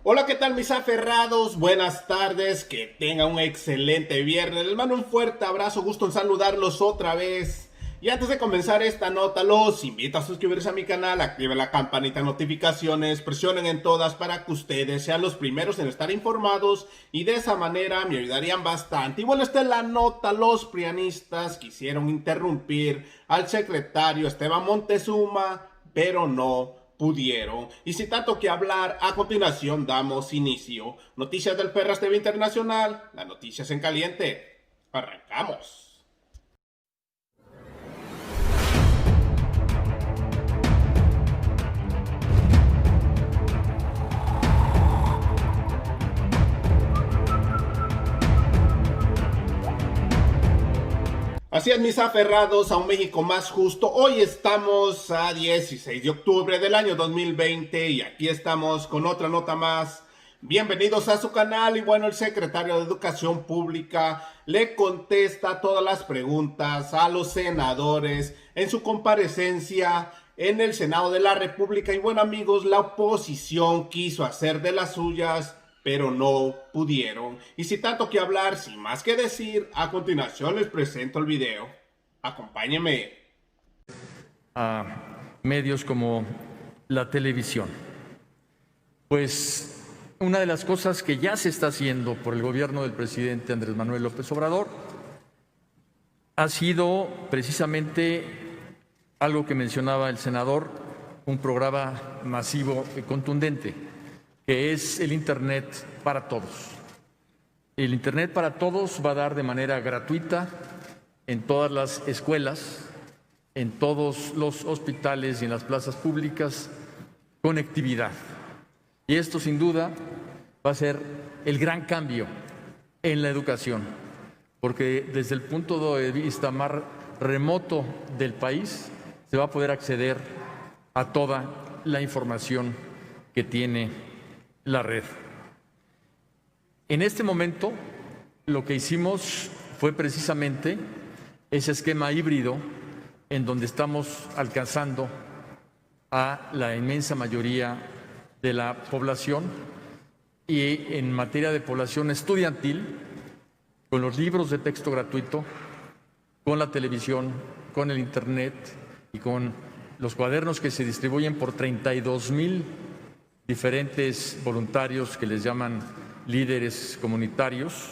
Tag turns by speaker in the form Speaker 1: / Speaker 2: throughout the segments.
Speaker 1: Hola, ¿qué tal mis aferrados? Buenas tardes, que tengan un excelente viernes. Les mando un fuerte abrazo, gusto en saludarlos otra vez. Y antes de comenzar esta nota, los invito a suscribirse a mi canal, activen la campanita de notificaciones, presionen en todas para que ustedes sean los primeros en estar informados y de esa manera me ayudarían bastante. Y bueno, esta es la nota. Los prianistas quisieron interrumpir al secretario Esteban Moctezuma, pero no pudieron. Y sin tanto que hablar, a continuación damos inicio. Noticias del Ferraz TV Internacional, las noticias en caliente. Arrancamos. Así es, mis aferrados a un México más justo. Hoy estamos a 16 de octubre del año 2020 y aquí estamos con otra nota más. Bienvenidos a su canal. Y bueno, el secretario de Educación Pública le contesta todas las preguntas a los senadores en su comparecencia en el Senado de la República. Y bueno, amigos, la oposición quiso hacer de las suyas, pero no pudieron. Y sin tanto que hablar, sin más que decir, a continuación les presento el video. Acompáñenme.
Speaker 2: A medios como la televisión. Pues una de las cosas que ya se está haciendo por el gobierno del presidente Andrés Manuel López Obrador ha sido precisamente algo que mencionaba el senador, un programa masivo y contundente, que es el Internet para todos. El Internet para todos va a dar de manera gratuita en todas las escuelas, en todos los hospitales y en las plazas públicas, conectividad. Y esto sin duda va a ser el gran cambio en la educación, porque desde el punto de vista más remoto del país se va a poder acceder a toda la información que tiene la red. En este momento, lo que hicimos fue precisamente ese esquema híbrido en donde estamos alcanzando a la inmensa mayoría de la población y en materia de población estudiantil, con los libros de texto gratuito, con la televisión, con el Internet y con los cuadernos que se distribuyen por 32,000 diferentes voluntarios que les llaman líderes comunitarios.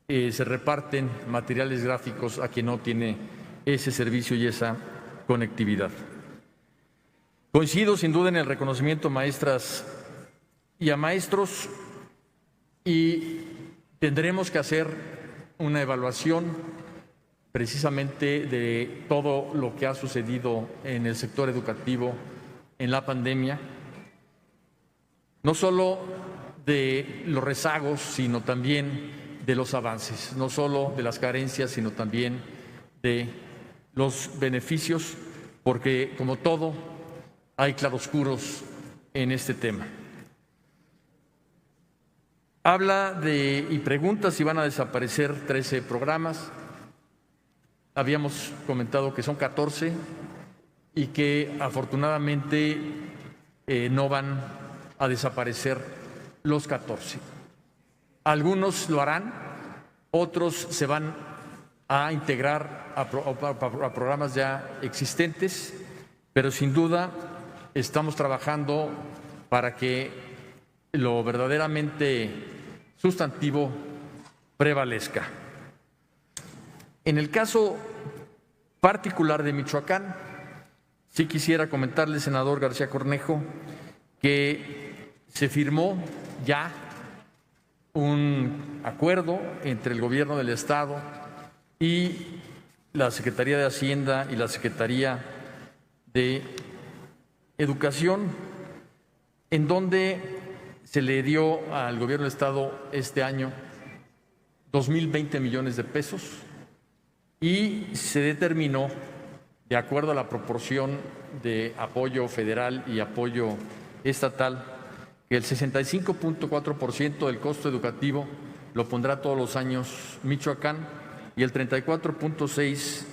Speaker 2: Se reparten materiales gráficos a quien no tiene ese servicio y esa conectividad. Coincido sin duda en el reconocimiento a maestras y a maestros y tendremos que hacer una evaluación precisamente de todo lo que ha sucedido en el sector educativo en la pandemia, no solo de los rezagos, sino también de los avances, no solo de las carencias, sino también de los beneficios, porque como todo, hay claroscuros en este tema. Habla y pregunta si van a desaparecer 13 programas. Habíamos comentado que son 14 y que afortunadamente no van a desaparecer los 14. Algunos lo harán, otros se van a integrar a programas ya existentes, pero sin duda estamos trabajando para que lo verdaderamente sustantivo prevalezca. En el caso particular de Michoacán, sí quisiera comentarle, senador García Cornejo, que se firmó ya un acuerdo entre el gobierno del Estado y la Secretaría de Hacienda y la Secretaría de Educación, en donde se le dio al gobierno del Estado este año 2,020 millones de pesos y se determinó, de acuerdo a la proporción de apoyo federal y apoyo estatal, que el 65.4% del costo educativo lo pondrá todos los años Michoacán y el 34.6%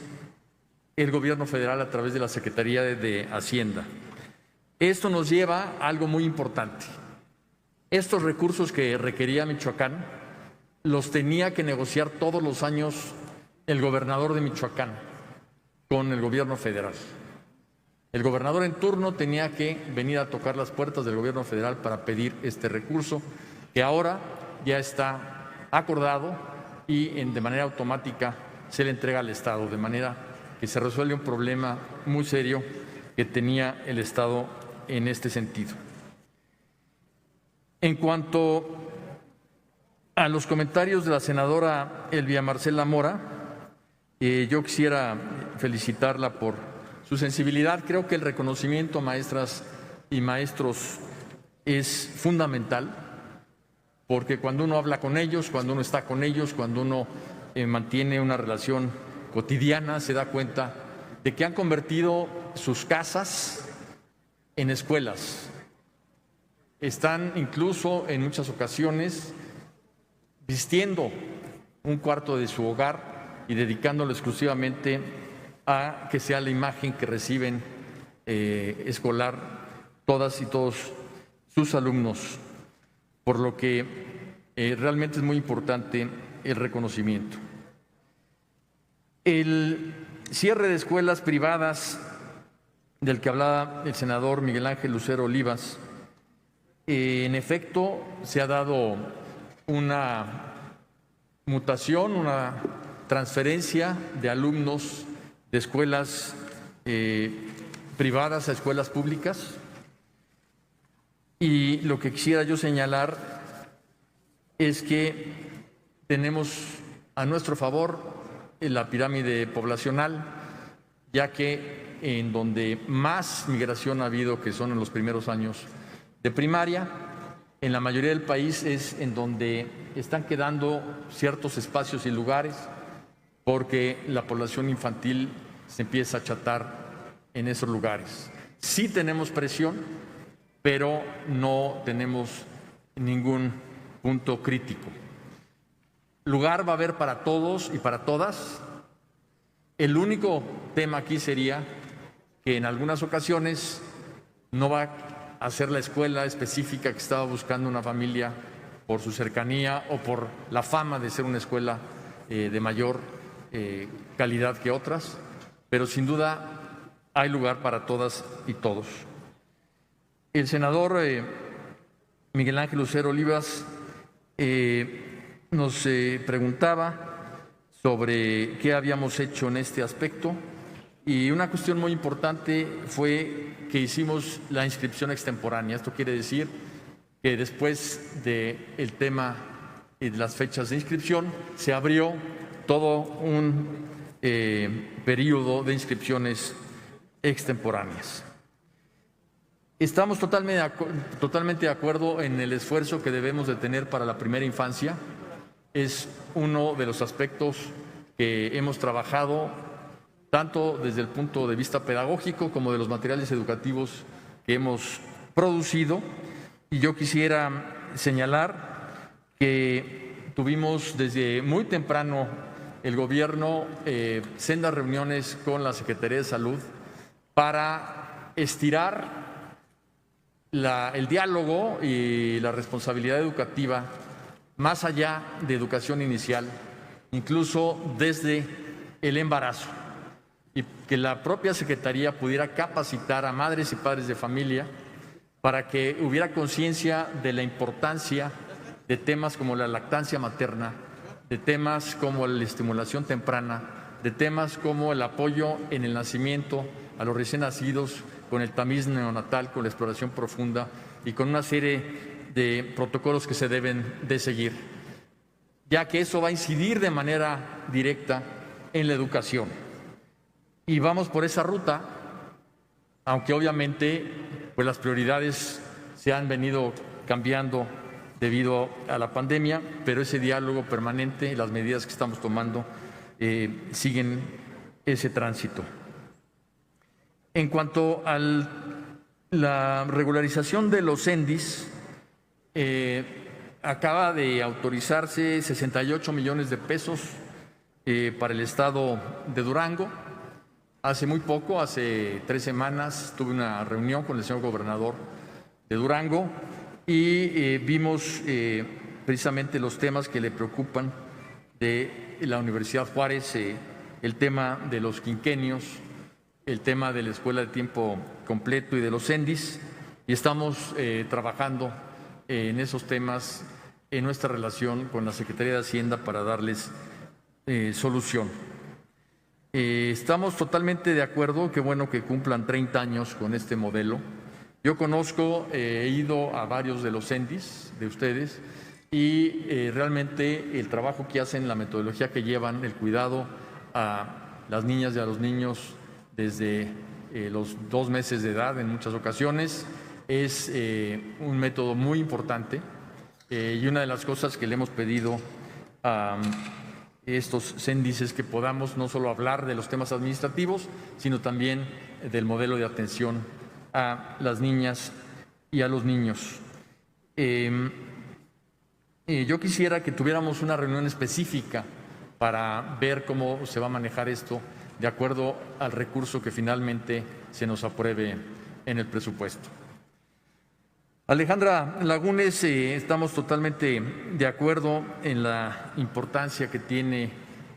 Speaker 2: el gobierno federal a través de la Secretaría de Hacienda. Esto nos lleva a algo muy importante. Estos recursos que requería Michoacán los tenía que negociar todos los años el gobernador de Michoacán con el gobierno federal. El gobernador en turno tenía que venir a tocar las puertas del gobierno federal para pedir este recurso, que ahora ya está acordado y de manera automática se le entrega al Estado, de manera que se resuelve un problema muy serio que tenía el Estado en este sentido. En cuanto a los comentarios de la senadora Elvia Marcela Mora, yo quisiera felicitarla por su sensibilidad. Creo que el reconocimiento a maestras y maestros es fundamental, porque cuando uno habla con ellos, cuando uno está con ellos, cuando uno mantiene una relación cotidiana, se da cuenta de que han convertido sus casas en escuelas. Están incluso en muchas ocasiones vistiendo un cuarto de su hogar y dedicándolo exclusivamente a que sea la imagen que reciben escolar todas y todos sus alumnos, por lo que realmente es muy importante el reconocimiento. El cierre de escuelas privadas del que hablaba el senador Miguel Ángel Lucero Olivas, en efecto se ha dado una mutación, una transferencia de alumnos de escuelas privadas a escuelas públicas, y lo que quisiera yo señalar es que tenemos a nuestro favor la pirámide poblacional, ya que en donde más migración ha habido, que son en los primeros años de primaria, en la mayoría del país es en donde están quedando ciertos espacios y lugares, porque la población infantil se empieza a achatar en esos lugares. Sí tenemos presión, pero no tenemos ningún punto crítico. Lugar va a haber para todos y para todas. El único tema aquí sería que en algunas ocasiones no va a ser la escuela específica que estaba buscando una familia por su cercanía o por la fama de ser una escuela de mayor calidad que otras, pero sin duda hay lugar para todas y todos. El senador Miguel Ángel Lucero Olivas nos preguntaba sobre qué habíamos hecho en este aspecto, y una cuestión muy importante fue que hicimos la inscripción extemporánea. Esto quiere decir que después del tema y de las fechas de inscripción se abrió todo un periodo de inscripciones extemporáneas. Estamos totalmente de acuerdo en el esfuerzo que debemos de tener para la primera infancia. Es uno de los aspectos que hemos trabajado tanto desde el punto de vista pedagógico como de los materiales educativos que hemos producido. Y yo quisiera señalar que tuvimos desde muy temprano el gobierno sendas reuniones con la Secretaría de Salud para estirar el diálogo y la responsabilidad educativa más allá de educación inicial, incluso desde el embarazo, y que la propia Secretaría pudiera capacitar a madres y padres de familia para que hubiera conciencia de la importancia de temas como la lactancia materna, de temas como la estimulación temprana, de temas como el apoyo en el nacimiento a los recién nacidos, con el tamiz neonatal, con la exploración profunda y con una serie de protocolos que se deben de seguir, ya que eso va a incidir de manera directa en la educación. Y vamos por esa ruta, aunque obviamente pues las prioridades se han venido cambiando debido a la pandemia, pero ese diálogo permanente y las medidas que estamos tomando siguen ese tránsito. En cuanto a la regularización de los CENDIs, acaba de autorizarse 68 millones de pesos para el estado de Durango. Hace muy poco, hace 3 semanas, tuve una reunión con el señor gobernador de Durango y vimos precisamente los temas que le preocupan de la Universidad Juárez, el tema de los quinquenios, el tema de la escuela de tiempo completo y de los CENDIs, y estamos trabajando en esos temas en nuestra relación con la Secretaría de Hacienda para darles solución. Estamos totalmente de acuerdo, qué bueno que cumplan 30 años con este modelo. Yo conozco, he ido a varios de los CENDIs de ustedes y realmente el trabajo que hacen, la metodología que llevan, el cuidado a las niñas y a los niños desde los 2 meses de edad en muchas ocasiones, es un método muy importante y una de las cosas que le hemos pedido a estos CENDIs es que podamos no solo hablar de los temas administrativos, sino también del modelo de atención a las niñas y a los niños. Yo quisiera que tuviéramos una reunión específica para ver cómo se va a manejar esto de acuerdo al recurso que finalmente se nos apruebe en el presupuesto. Alejandra Lagunes, estamos totalmente de acuerdo en la importancia que tiene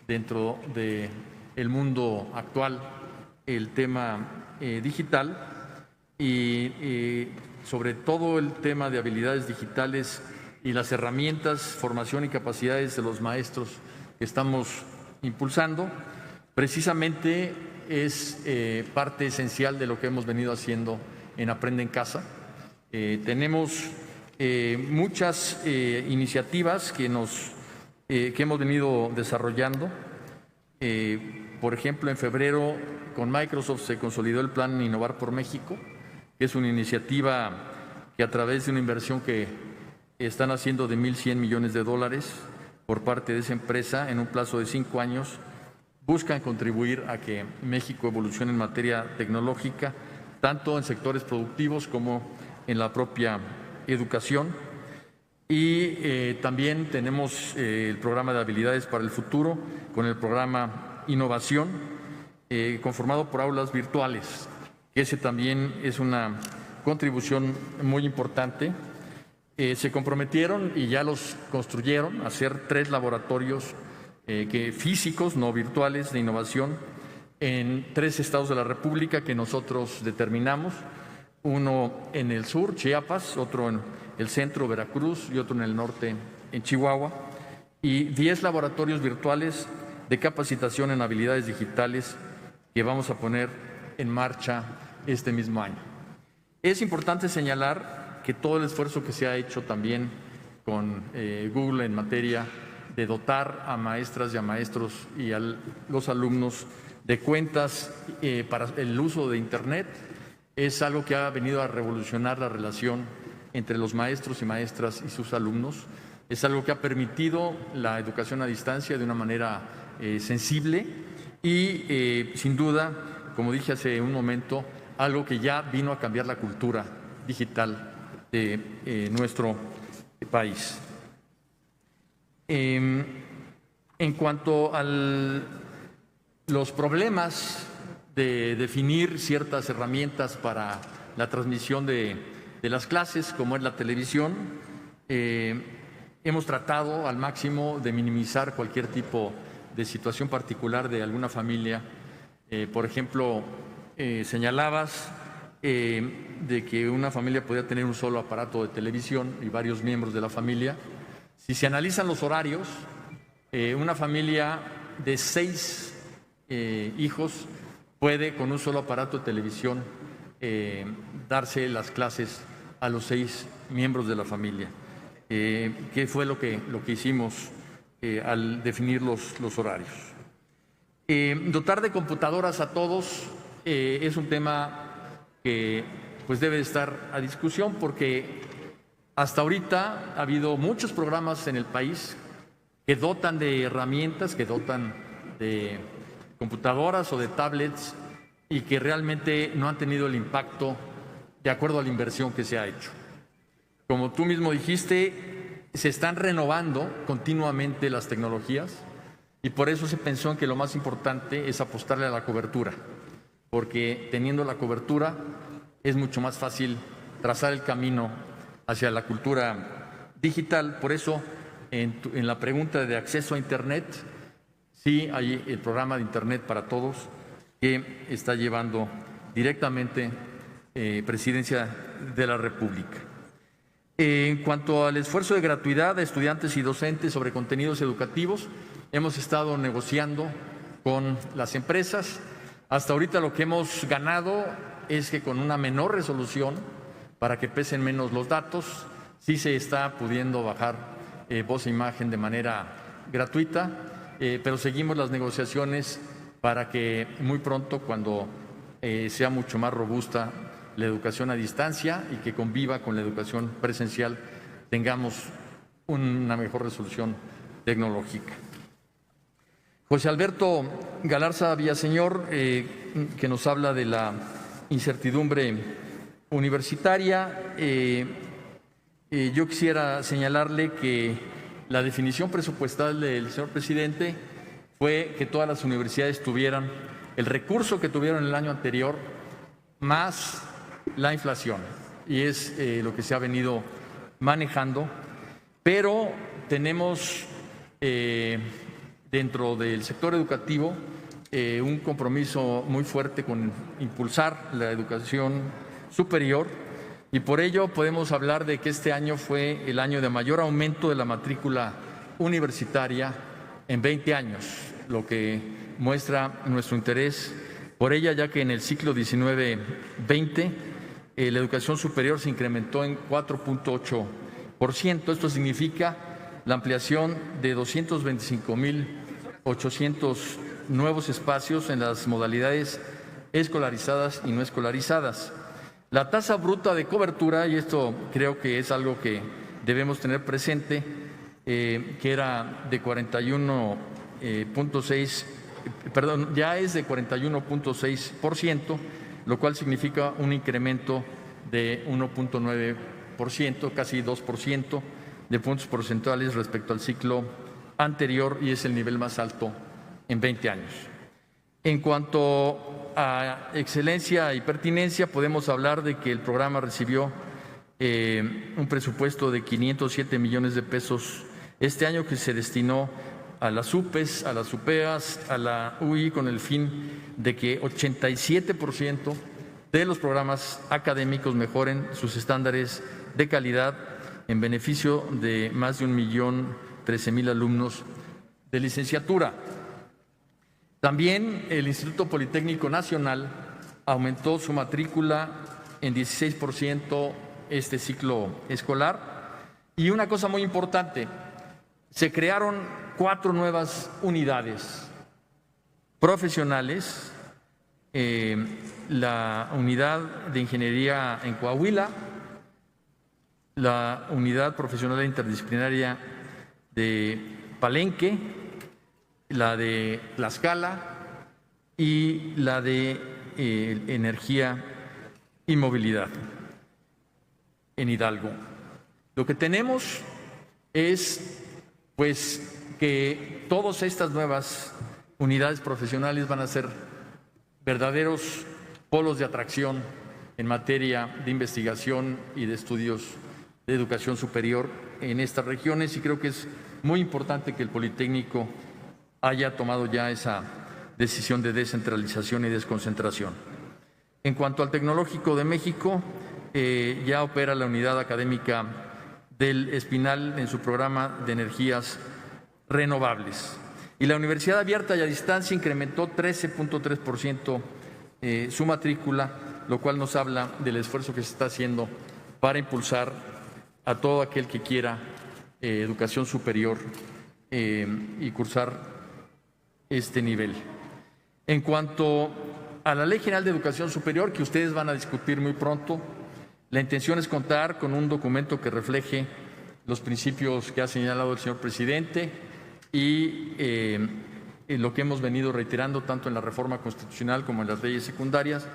Speaker 2: dentro del mundo actual el tema digital y sobre todo el tema de habilidades digitales y las herramientas, formación y capacidades de los maestros que estamos impulsando. Precisamente es parte esencial de lo que hemos venido haciendo en Aprende en Casa. Tenemos muchas iniciativas que hemos venido desarrollando. Por ejemplo, en febrero con Microsoft se consolidó el Plan Innovar por México, que es una iniciativa que a través de una inversión que están haciendo de $1,100 millones por parte de esa empresa en un plazo de 5 años, buscan contribuir a que México evolucione en materia tecnológica, tanto en sectores productivos como en la propia educación. Y también tenemos el programa de habilidades para el futuro con el programa Innovación, conformado por aulas virtuales. Ese también es una contribución muy importante. Se comprometieron y ya los construyeron a hacer 3 laboratorios físicos, no virtuales, de innovación en 3 estados de la República que nosotros determinamos. Uno en el sur, Chiapas, otro en el centro, Veracruz, y otro en el norte, en Chihuahua, y 10 laboratorios virtuales de capacitación en habilidades digitales que vamos a poner en marcha este mismo año. Es importante señalar que todo el esfuerzo que se ha hecho también con Google en materia de dotar a maestras y a maestros y a los alumnos de cuentas para el uso de Internet es algo que ha venido a revolucionar la relación entre los maestros y maestras y sus alumnos. Es algo que ha permitido la educación a distancia de una manera sensible y, sin duda, como dije hace un momento, algo que ya vino a cambiar la cultura digital de nuestro país. En cuanto a los problemas de definir ciertas herramientas para la transmisión de las clases, como es la televisión, hemos tratado al máximo de minimizar cualquier tipo de situación particular de alguna familia. Por ejemplo, señalabas de que una familia podía tener un solo aparato de televisión y varios miembros de la familia. Si se analizan los horarios, una familia de 6 hijos puede con un solo aparato de televisión darse las clases a los 6 miembros de la familia. ¿Qué fue lo que hicimos al definir los horarios? Dotar de computadoras a todos es un tema que pues debe estar a discusión porque hasta ahorita ha habido muchos programas en el país que dotan de herramientas, que dotan de computadoras o de tablets y que realmente no han tenido el impacto de acuerdo a la inversión que se ha hecho. Como tú mismo dijiste, se están renovando continuamente las tecnologías y por eso se pensó en que lo más importante es apostarle a la cobertura, porque teniendo la cobertura es mucho más fácil trazar el camino hacia la cultura digital. Por eso, en la pregunta de acceso a Internet, sí hay el programa de Internet para Todos que está llevando directamente Presidencia de la República. En cuanto al esfuerzo de gratuidad de estudiantes y docentes sobre contenidos educativos, hemos estado negociando con las empresas. Hasta ahorita lo que hemos ganado es que con una menor resolución, para que pesen menos los datos, sí se está pudiendo bajar voz e imagen de manera gratuita, pero seguimos las negociaciones para que muy pronto, cuando sea mucho más robusta la educación a distancia y que conviva con la educación presencial, tengamos una mejor resolución tecnológica. José Alberto Galarza Villaseñor, que nos habla de la incertidumbre universitaria. Yo quisiera señalarle que la definición presupuestal del señor presidente fue que todas las universidades tuvieran el recurso que tuvieron el año anterior más la inflación, y es lo que se ha venido manejando, pero tenemos dentro del sector educativo un compromiso muy fuerte con impulsar la educación superior, y por ello podemos hablar de que este año fue el año de mayor aumento de la matrícula universitaria en 20 años, lo que muestra nuestro interés por ella, ya que en el ciclo 19-20 la educación superior se incrementó en 4.8%. Esto significa la ampliación de 225.800 nuevos espacios en las modalidades escolarizadas y no escolarizadas. La tasa bruta de cobertura, y esto creo que es algo que debemos tener presente, que era de 41.6, ya es de 41.6%, lo cual significa un incremento de 1.9%, casi 2% de puntos porcentuales respecto al ciclo anterior, y es el nivel más alto en 20 años. En cuanto a excelencia y pertinencia, podemos hablar de que el programa recibió un presupuesto de 507 millones de pesos este año, que se destinó a las UPES, a las UPEAS, a la UI, con el fin de que 87% de los programas académicos mejoren sus estándares de calidad en beneficio de más de 1.013.000 alumnos de licenciatura. También el Instituto Politécnico Nacional aumentó su matrícula en 16% este ciclo escolar. Y una cosa muy importante, se crearon 4 nuevas unidades profesionales, la unidad de ingeniería en Coahuila, la unidad profesional interdisciplinaria de Palenque, la de Tlaxcala y la de energía y movilidad en Hidalgo. Lo que tenemos es pues que todas estas nuevas unidades profesionales van a ser verdaderos polos de atracción en materia de investigación y de estudios de educación superior en estas regiones, y creo que es muy importante que el Politécnico haya tomado ya esa decisión de descentralización y desconcentración. En cuanto al Tecnológico de México, ya opera la unidad académica del Espinal en su programa de energías renovables. Y la Universidad Abierta y a Distancia incrementó 13.3% su matrícula, lo cual nos habla del esfuerzo que se está haciendo para impulsar a todo aquel que quiera educación superior y cursar este nivel. En cuanto a la Ley General de Educación Superior, que ustedes van a discutir muy pronto, la intención es contar con un documento que refleje los principios que ha señalado el señor presidente y lo que hemos venido reiterando tanto en la reforma constitucional como en las leyes secundarias,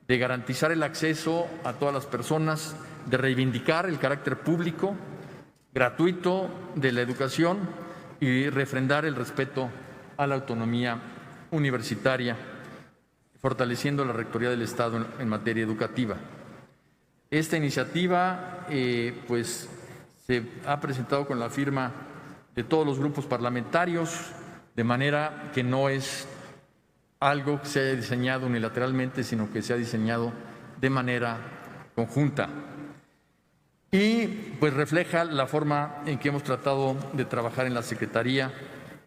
Speaker 2: de garantizar el acceso a todas las personas, de reivindicar el carácter público, gratuito de la educación y refrendar el respeto a la autonomía universitaria, fortaleciendo la Rectoría del Estado en materia educativa. Esta iniciativa pues se ha presentado con la firma de todos los grupos parlamentarios, de manera que no es algo que se haya diseñado unilateralmente, sino que se ha diseñado de manera conjunta. Y pues refleja la forma en que hemos tratado de trabajar en la Secretaría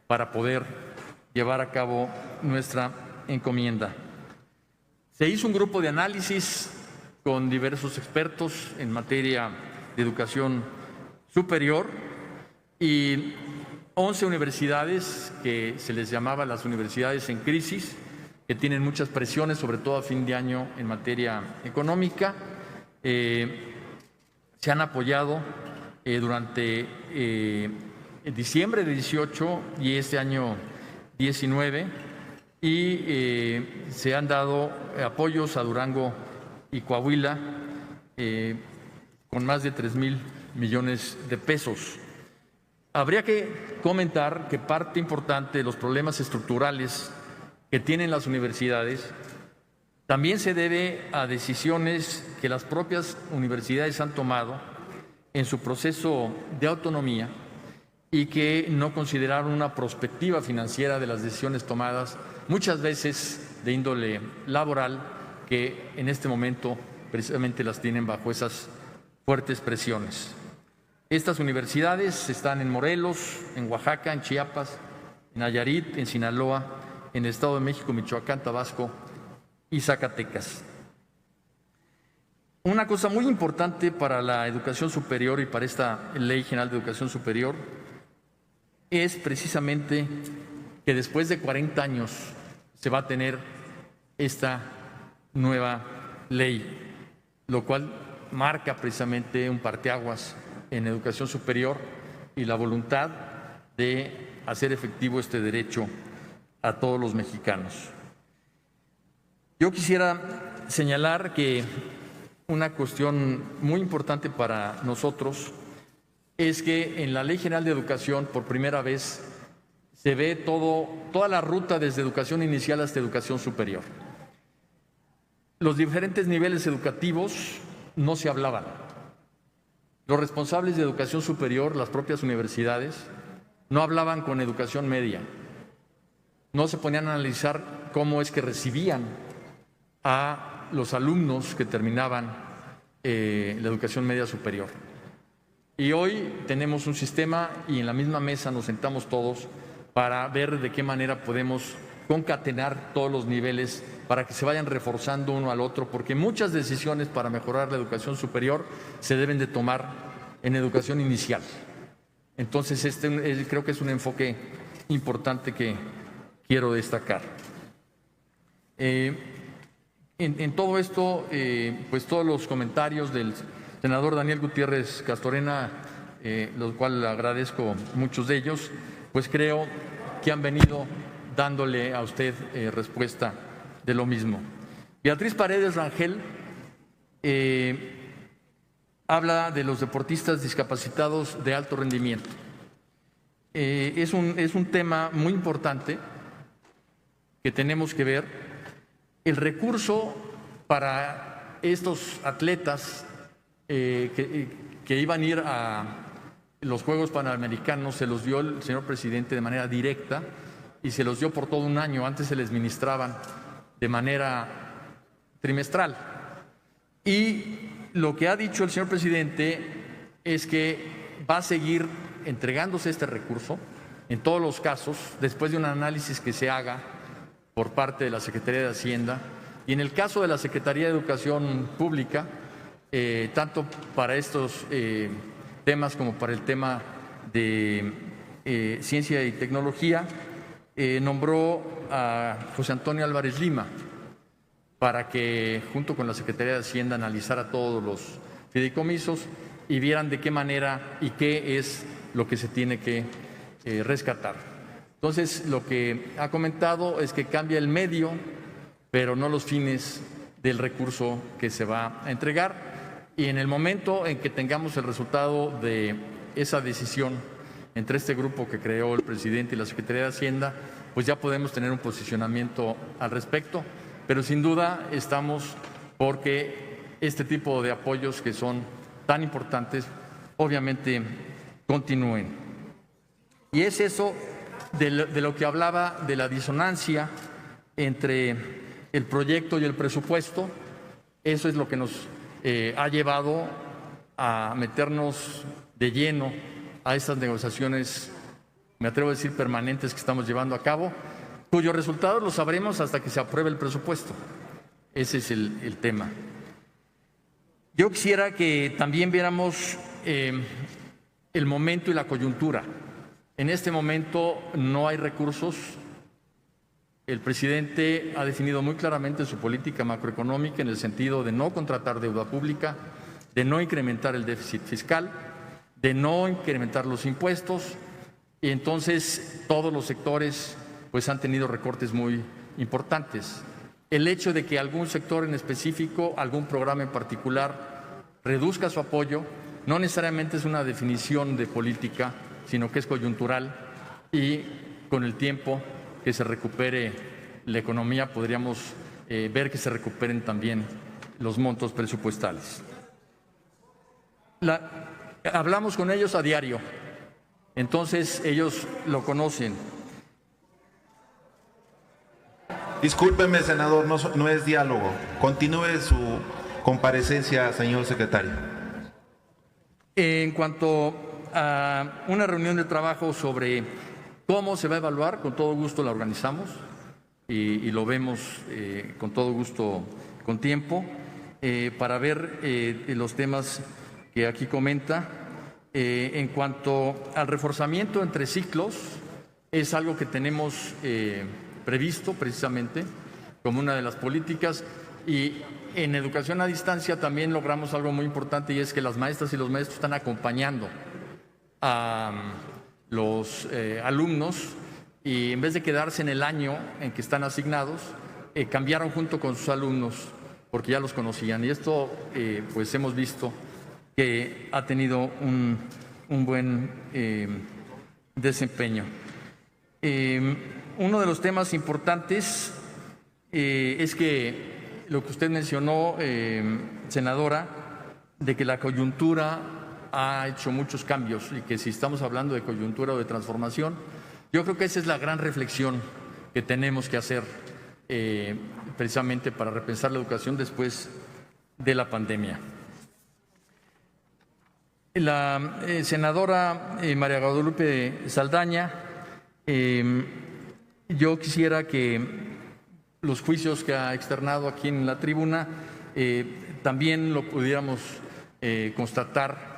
Speaker 2: para poder llevar a cabo nuestra encomienda. Se hizo un grupo de análisis con diversos expertos en materia de educación superior y 11 universidades que se les llamaba las universidades en crisis, que tienen muchas presiones, sobre todo a fin de año en materia económica. Se han apoyado durante diciembre de 18 y este año 19 y se han dado apoyos a Durango y Coahuila con más de 3,000 millones de pesos. Habría que comentar que parte importante de los problemas estructurales que tienen las universidades también se debe a decisiones que las propias universidades han tomado en su proceso de autonomía y que no consideraron una perspectiva financiera de las decisiones tomadas, muchas veces de índole laboral, que en este momento precisamente las tienen bajo esas fuertes presiones. Estas universidades están en Morelos, en Oaxaca, en Chiapas, en Nayarit, en Sinaloa, en el Estado de México, Michoacán, Tabasco y Zacatecas. Una cosa muy importante para la educación superior y para esta Ley General de Educación Superior es precisamente que después de 40 años se va a tener esta nueva ley, lo cual marca precisamente un parteaguas en educación superior y la voluntad de hacer efectivo este derecho a todos los mexicanos. Yo quisiera señalar que una cuestión muy importante para nosotros es que en la Ley General de Educación por primera vez se ve toda la ruta desde educación inicial hasta educación superior. Los diferentes niveles educativos no se hablaban. Los responsables de educación superior, las propias universidades, no hablaban con educación media. No se ponían a analizar cómo es que recibían a los alumnos que terminaban la educación media superior. Y hoy tenemos un sistema y en la misma mesa nos sentamos todos para ver de qué manera podemos concatenar todos los niveles para que se vayan reforzando uno al otro, porque muchas decisiones para mejorar la educación superior se deben de tomar en educación inicial. Entonces, creo que es un enfoque importante que quiero destacar. En todo esto, pues todos los comentarios del senador Daniel Gutiérrez Castorena, los cuales agradezco muchos de ellos, pues creo que han venido dándole a usted respuesta de lo mismo. Beatriz Paredes Rangel habla de los deportistas discapacitados de alto rendimiento. Es un tema muy importante que tenemos que ver. El recurso para estos atletas que iban a ir a los Juegos Panamericanos se los dio el señor presidente de manera directa y se los dio por todo un año. Antes se les ministraban de manera trimestral. Y lo que ha dicho el señor presidente es que va a seguir entregándose este recurso en todos los casos, después de un análisis que se haga por parte de la Secretaría de Hacienda. Y en el caso de la Secretaría de Educación Pública, tanto para estos temas como para el tema de ciencia y tecnología, nombró a José Antonio Álvarez Lima para que junto con la Secretaría de Hacienda analizara todos los fideicomisos y vieran de qué manera y qué es lo que se tiene que rescatar. Entonces, lo que ha comentado es que cambia el medio, pero no los fines del recurso que se va a entregar. Y en el momento en que tengamos el resultado de esa decisión entre este grupo que creó el presidente y la Secretaría de Hacienda, pues ya podemos tener un posicionamiento al respecto. Pero sin duda estamos porque este tipo de apoyos que son tan importantes, obviamente, continúen. Y es eso de lo que hablaba, de la disonancia entre el proyecto y el presupuesto. Eso es lo que nos ha llevado a meternos de lleno a estas negociaciones, me atrevo a decir permanentes, que estamos llevando a cabo, cuyos resultados los sabremos hasta que se apruebe el presupuesto. Ese es el tema. Yo quisiera que también viéramos el momento y la coyuntura. En este momento no hay recursos. El presidente ha definido muy claramente su política macroeconómica en el sentido de no contratar deuda pública, de no incrementar el déficit fiscal, de no incrementar los impuestos, y entonces todos los sectores pues han tenido recortes muy importantes. El hecho de que algún sector en específico, algún programa en particular, reduzca su apoyo, no necesariamente es una definición de política, sino que es coyuntural, y con el tiempo que se recupere la economía podríamos ver que se recuperen también los montos presupuestales. Hablamos con ellos a diario, entonces ellos lo conocen.
Speaker 3: Discúlpeme, senador, no es diálogo. Continúe su comparecencia, señor secretario.
Speaker 2: En cuanto a una reunión de trabajo sobre cómo se va a evaluar, con todo gusto la organizamos y lo vemos con todo gusto con tiempo para ver los temas que aquí comenta. En cuanto al reforzamiento entre ciclos, es algo que tenemos previsto precisamente como una de las políticas, y en educación a distancia también logramos algo muy importante, y es que las maestras y los maestros están acompañando a los alumnos, y en vez de quedarse en el año en que están asignados, cambiaron junto con sus alumnos porque ya los conocían, y esto pues hemos visto que ha tenido un buen desempeño. Uno de los temas importantes es que lo que usted mencionó, senadora, de que la coyuntura ha hecho muchos cambios, y que si estamos hablando de coyuntura o de transformación, yo creo que esa es la gran reflexión que tenemos que hacer precisamente para repensar la educación después de la pandemia. La senadora María Guadalupe Saldaña, yo quisiera que los juicios que ha externado aquí en la tribuna también lo pudiéramos constatar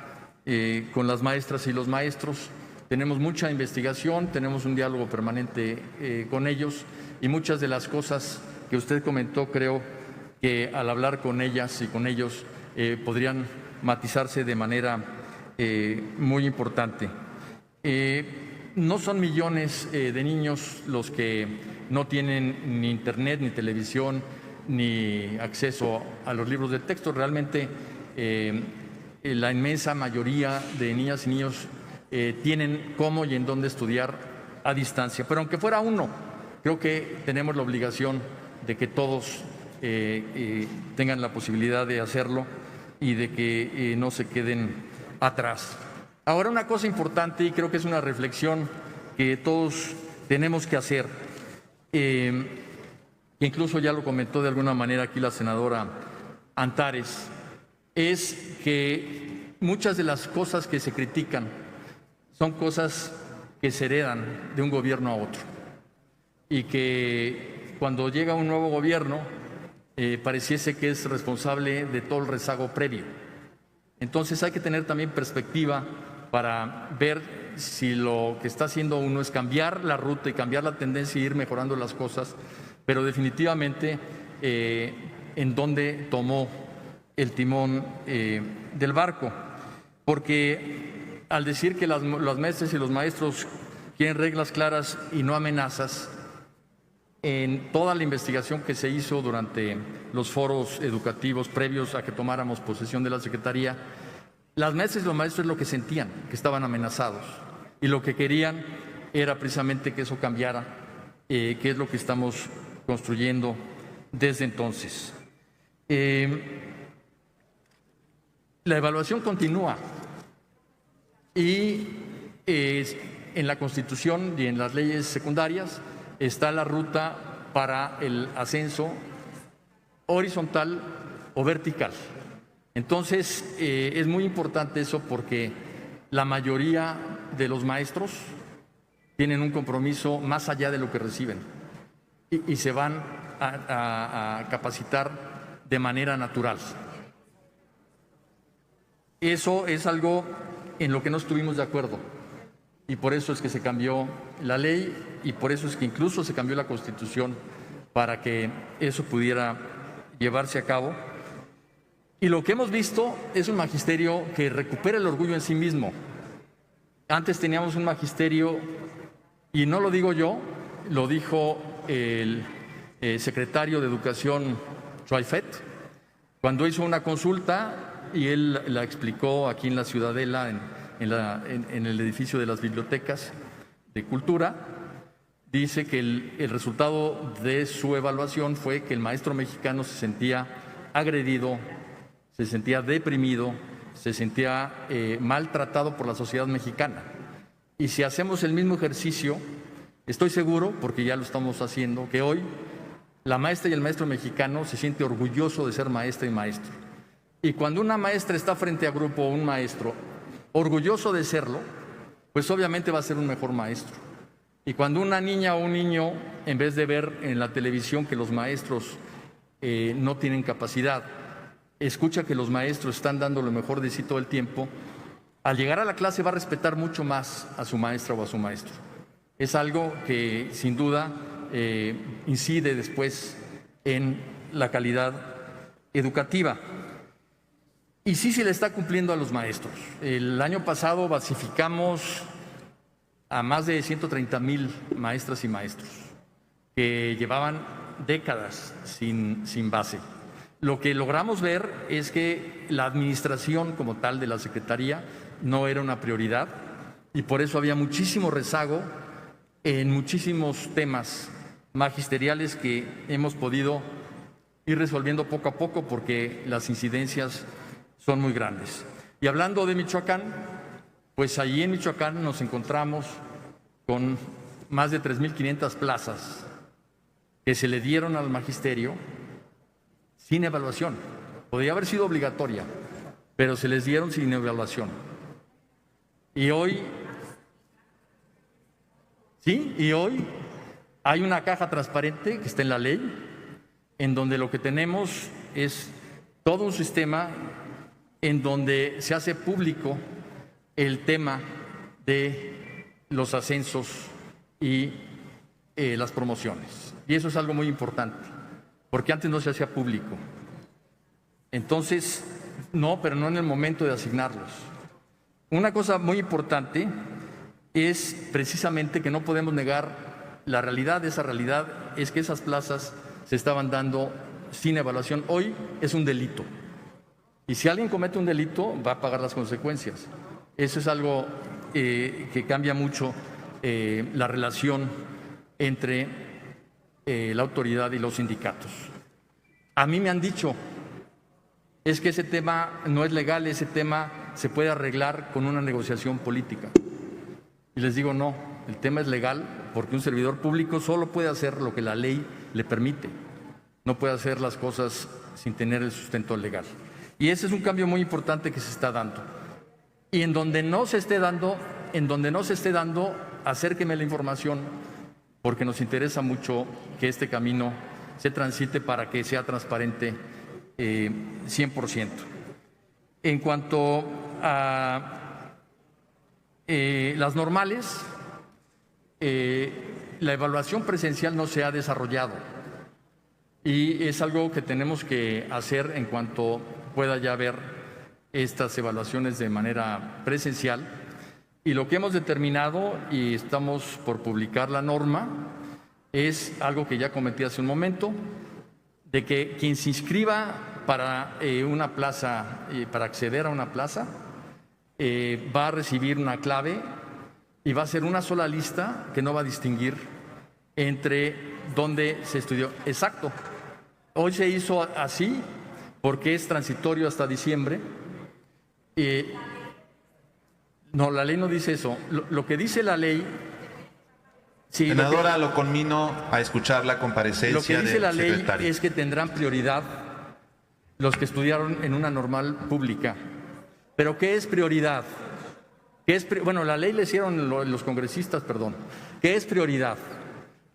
Speaker 2: con las maestras y los maestros. Tenemos mucha investigación, tenemos un diálogo permanente con ellos, y muchas de las cosas que usted comentó creo que al hablar con ellas y con ellos podrían matizarse de manera muy importante. No son millones de niños los que no tienen ni internet, ni televisión, ni acceso a los libros de texto. Realmente la inmensa mayoría de niñas y niños tienen cómo y en dónde estudiar a distancia. Pero aunque fuera uno, creo que tenemos la obligación de que todos tengan la posibilidad de hacerlo y de que no se queden atrás. Ahora, una cosa importante, y creo que es una reflexión que todos tenemos que hacer, que incluso ya lo comentó de alguna manera aquí la senadora Antares, es que muchas de las cosas que se critican son cosas que se heredan de un gobierno a otro, y que cuando llega un nuevo gobierno pareciese que es responsable de todo el rezago previo. Entonces hay que tener también perspectiva para ver si lo que está haciendo uno es cambiar la ruta y cambiar la tendencia y ir mejorando las cosas, pero definitivamente en dónde tomó el timón del barco. Porque al decir que las maestras y los maestros quieren reglas claras y no amenazas, en toda la investigación que se hizo durante los foros educativos previos a que tomáramos posesión de la Secretaría, las maestras y los maestros es lo que sentían, que estaban amenazados, y lo que querían era precisamente que eso cambiara, que es lo que estamos construyendo desde entonces. La evaluación continúa y en la Constitución y en las leyes secundarias está la ruta para el ascenso horizontal o vertical. Entonces, es muy importante eso porque la mayoría de los maestros tienen un compromiso más allá de lo que reciben y se van a capacitar de manera natural. Eso es algo en lo que no estuvimos de acuerdo y por eso es que se cambió la ley y por eso es que incluso se cambió la Constitución para que eso pudiera llevarse a cabo. Y lo que hemos visto es un magisterio que recupera el orgullo en sí mismo. Antes teníamos un magisterio, y no lo digo yo, lo dijo el secretario de Educación, Schweifert, cuando hizo una consulta y él la explicó aquí en la Ciudadela, en el edificio de las bibliotecas de cultura. Dice que el resultado de su evaluación fue que el maestro mexicano se sentía agredido, se sentía deprimido, se sentía maltratado por la sociedad mexicana. Y si hacemos el mismo ejercicio, estoy seguro, porque ya lo estamos haciendo, que hoy la maestra y el maestro mexicano se siente orgulloso de ser maestra y maestro. Y cuando una maestra está frente a grupo o un maestro orgulloso de serlo, pues obviamente va a ser un mejor maestro. Y cuando una niña o un niño, en vez de ver en la televisión que los maestros no tienen capacidad, escucha que los maestros están dando lo mejor de sí todo el tiempo, al llegar a la clase va a respetar mucho más a su maestra o a su maestro. Es algo que sin duda incide después en la calidad educativa. Y sí se le está cumpliendo a los maestros. El año pasado basificamos a más de 130,000 maestras y maestros que llevaban décadas sin base. Lo que logramos ver es que la administración como tal de la Secretaría no era una prioridad y por eso había muchísimo rezago en muchísimos temas magisteriales que hemos podido ir resolviendo poco a poco porque las incidencias son muy grandes. Y hablando de Michoacán, pues allí en Michoacán nos encontramos con más de 3,500 plazas que se le dieron al magisterio sin evaluación. Podría haber sido obligatoria, pero se les dieron sin evaluación. Y hoy hay una caja transparente que está en la ley, en donde lo que tenemos es todo un sistema en donde se hace público el tema de los ascensos y las promociones. Y eso es algo muy importante, porque antes no se hacía público. Entonces, pero no en el momento de asignarlos. Una cosa muy importante es precisamente que no podemos negar la realidad. Esa realidad es que esas plazas se estaban dando sin evaluación. Hoy es un delito. Y si alguien comete un delito, va a pagar las consecuencias. Eso es algo que cambia mucho la relación entre la autoridad y los sindicatos. A mí me han dicho, es que ese tema no es legal, ese tema se puede arreglar con una negociación política. Y les digo, no, el tema es legal porque un servidor público solo puede hacer lo que la ley le permite. No puede hacer las cosas sin tener el sustento legal. Y ese es un cambio muy importante que se está dando. Y en donde no se esté dando, acérqueme la información, porque nos interesa mucho que este camino se transite para que sea transparente 100%. En cuanto a las normales, la evaluación presencial no se ha desarrollado y es algo que tenemos que hacer en cuanto pueda ya haber estas evaluaciones de manera presencial. Y lo que hemos determinado, y estamos por publicar la norma, es algo que ya comentí hace un momento, de que quien se inscriba para una plaza, para acceder a una plaza, va a recibir una clave y va a ser una sola lista que no va a distinguir entre dónde se estudió. Exacto. Hoy se hizo así porque es transitorio hasta diciembre No, la ley no dice eso. Lo que dice la ley... Sí,
Speaker 3: Senadora, lo conmino a escuchar la comparecencia
Speaker 2: lo que dice
Speaker 3: del
Speaker 2: la ley
Speaker 3: secretario.
Speaker 2: es que tendrán prioridad los que estudiaron en una normal pública. ¿Pero qué es prioridad? Bueno, la ley le hicieron los congresistas, perdón. ¿Qué es prioridad?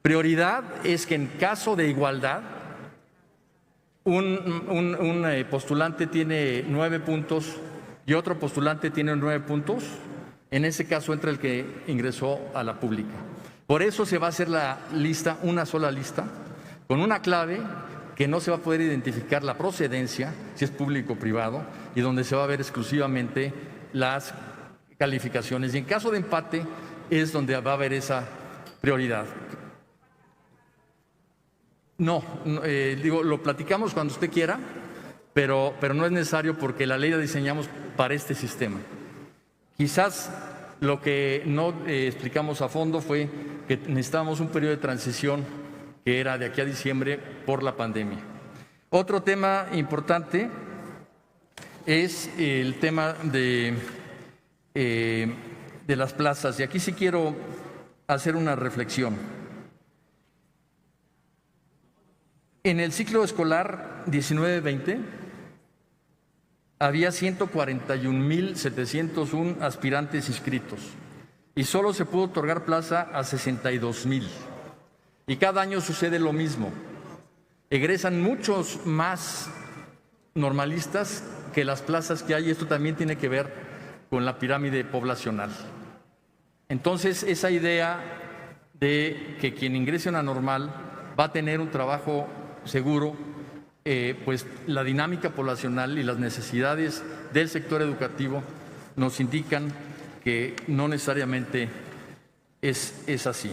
Speaker 2: Prioridad es que en caso de igualdad, un postulante tiene 9 puntos y otro postulante tiene 9 puntos. En ese caso entra el que ingresó a la pública. Por eso se va a hacer la lista, una sola lista, con una clave que no se va a poder identificar la procedencia, si es público o privado, y donde se va a ver exclusivamente las calificaciones. Y en caso de empate es donde va a haber esa prioridad. No, digo, lo platicamos cuando usted quiera, pero no es necesario porque la ley la diseñamos para este sistema. Quizás lo que no explicamos a fondo fue que necesitábamos un periodo de transición que era de aquí a diciembre por la pandemia. Otro tema importante es el tema de las plazas, y aquí sí quiero hacer una reflexión. En el ciclo escolar 19-20 había 141,701 aspirantes inscritos y solo se pudo otorgar plaza a 62,000. Y cada año sucede lo mismo. Egresan muchos más normalistas que las plazas que hay. Esto también tiene que ver con la pirámide poblacional. Entonces, esa idea de que quien ingrese a una normal va a tener un trabajo seguro, pues la dinámica poblacional y las necesidades del sector educativo nos indican que no necesariamente es así.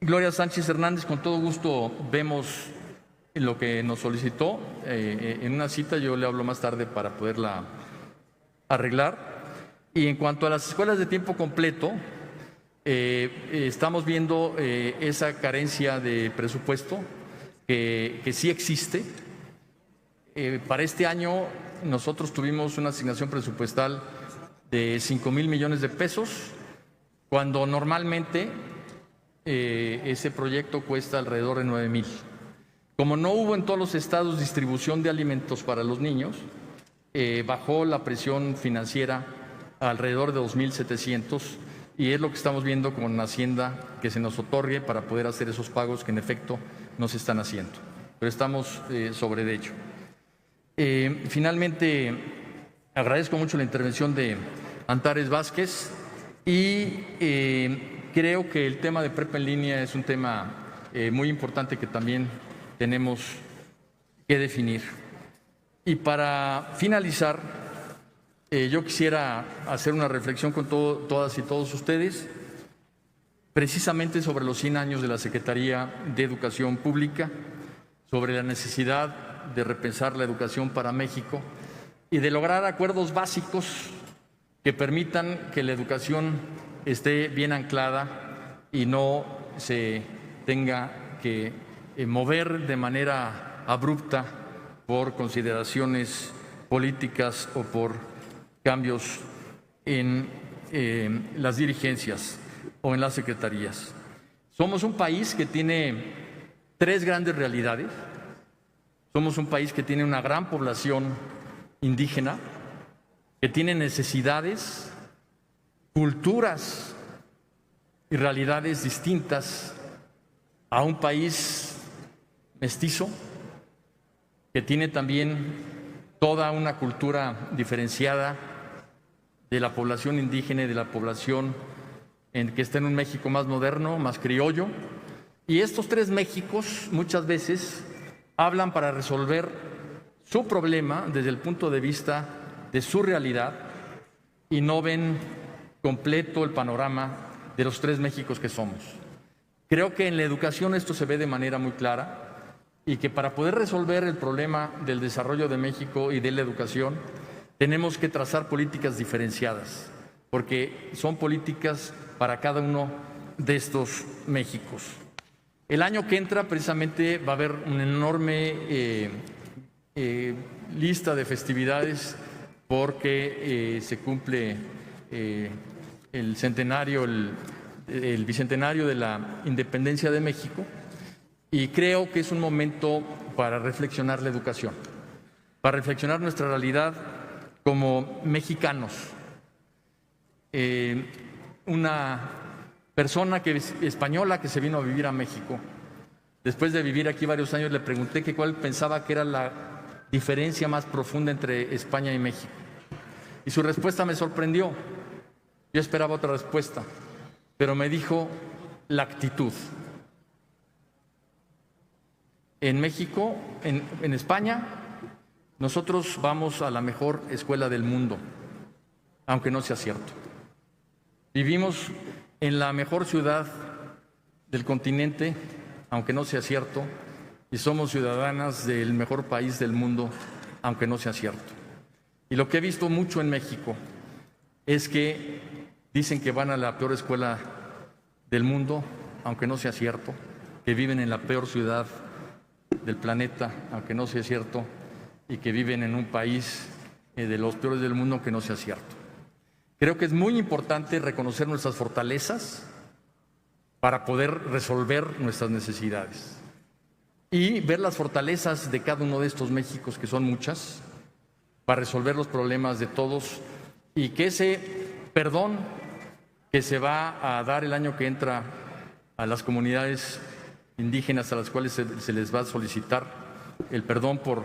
Speaker 2: Gloria Sánchez Hernández, con todo gusto vemos lo que nos solicitó en una cita. Yo le hablo más tarde para poderla arreglar. Y en cuanto a las escuelas de tiempo completo, estamos viendo esa carencia de presupuesto que sí existe. Para este año nosotros tuvimos una asignación presupuestal de 5,000 millones de pesos, cuando normalmente ese proyecto cuesta alrededor de 9,000. Como no hubo en todos los estados distribución de alimentos para los niños, bajó la presión financiera a alrededor de 2,700, y es lo que estamos viendo con Hacienda, que se nos otorgue para poder hacer esos pagos que en efecto no se están haciendo. Pero estamos sobre de ello. Finalmente, agradezco mucho la intervención de Antares Vázquez y creo que el tema de prepa en línea es un tema muy importante que también tenemos que definir. Y para finalizar, yo quisiera hacer una reflexión con todas y todos ustedes, precisamente sobre los 100 años de la Secretaría de Educación Pública, sobre la necesidad de repensar la educación para México y de lograr acuerdos básicos que permitan que la educación esté bien anclada y no se tenga que mover de manera abrupta por consideraciones políticas o por cambios en las dirigencias o en las secretarías. Somos un país que tiene 3 grandes realidades. Somos un país que tiene una gran población indígena, que tiene necesidades, culturas y realidades distintas a un país mestizo, que tiene también toda una cultura diferenciada de la población indígena y de la población que está en un México más moderno, más criollo. Y estos 3 Méxicos muchas veces hablan para resolver su problema desde el punto de vista de su realidad y no ven completo el panorama de los 3 Méxicos que somos. Creo que en la educación esto se ve de manera muy clara y que para poder resolver el problema del desarrollo de México y de la educación tenemos que trazar políticas diferenciadas, porque son políticas para cada uno de estos Méxicos. El año que entra precisamente va a haber un enorme lista de festividades porque se cumple el centenario, el bicentenario de la independencia de México, y creo que es un momento para reflexionar la educación, para reflexionar nuestra realidad como mexicanos. Una persona española que se vino a vivir a México, después de vivir aquí varios años, le pregunté que cuál pensaba que era la diferencia más profunda entre España y México. Y su respuesta me sorprendió. Yo esperaba otra respuesta, pero me dijo la actitud. En México, en España, nosotros vamos a la mejor escuela del mundo, aunque no sea cierto. Vivimos en la mejor ciudad del continente, aunque no sea cierto, y somos ciudadanas del mejor país del mundo, aunque no sea cierto. Y lo que he visto mucho en México es que dicen que van a la peor escuela del mundo, aunque no sea cierto, que viven en la peor ciudad del planeta, aunque no sea cierto, y que viven en un país de los peores del mundo, aunque no sea cierto. Creo que es muy importante reconocer nuestras fortalezas para poder resolver nuestras necesidades y ver las fortalezas de cada uno de estos Méxicos, que son muchas, para resolver los problemas de todos, y que ese perdón que se va a dar el año que entra a las comunidades indígenas a las cuales se les va a solicitar el perdón por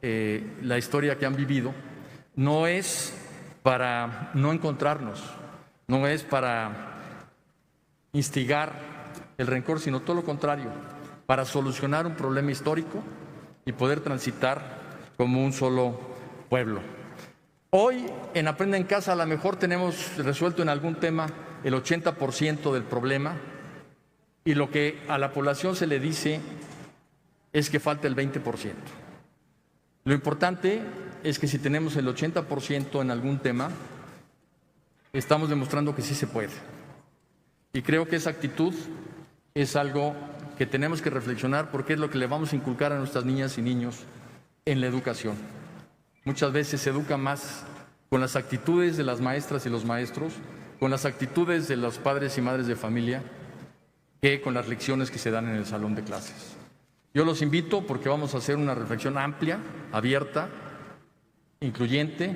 Speaker 2: la historia que han vivido, no es para no encontrarnos, no es para instigar el rencor, sino todo lo contrario, para solucionar un problema histórico y poder transitar como un solo pueblo. Hoy en Aprende en Casa a lo mejor tenemos resuelto en algún tema el 80% del problema, y lo que a la población se le dice es que falta el 20%. Lo importante es que si tenemos el 80% en algún tema, estamos demostrando que sí se puede. Y creo que esa actitud es algo que tenemos que reflexionar, porque es lo que le vamos a inculcar a nuestras niñas y niños en la educación. Muchas veces se educa más con las actitudes de las maestras y los maestros, con las actitudes de los padres y madres de familia, que con las lecciones que se dan en el salón de clases. Yo los invito porque vamos a hacer una reflexión amplia, abierta, incluyente,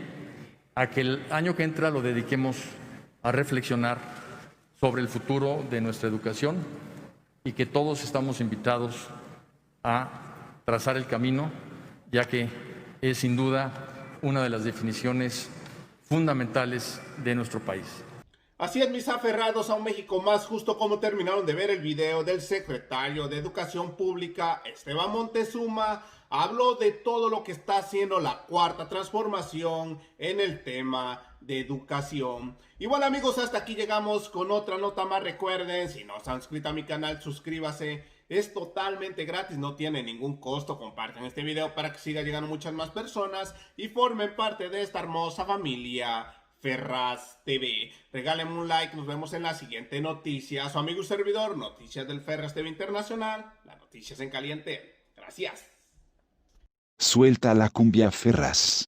Speaker 2: a que el año que entra lo dediquemos a reflexionar sobre el futuro de nuestra educación, y que todos estamos invitados a trazar el camino, ya que es sin duda una de las definiciones fundamentales de nuestro país.
Speaker 1: Así es, mis aferrados a un México más justo, como terminaron de ver el video del secretario de Educación Pública, Esteban Moctezuma, habló de todo lo que está haciendo la Cuarta Transformación en el tema de educación. Y bueno, amigos, hasta aquí llegamos con otra nota más. Recuerden, si no se han suscrito a mi canal, suscríbase. Es totalmente gratis, no tiene ningún costo. Compartan este video para que siga llegando muchas más personas y formen parte de esta hermosa familia Ferraz TV. Regálenme un like, nos vemos en la siguiente noticia. Su amigo y servidor, Noticias del Ferraz TV Internacional, las noticias en caliente. Gracias.
Speaker 4: Suelta la cumbia, Ferraz.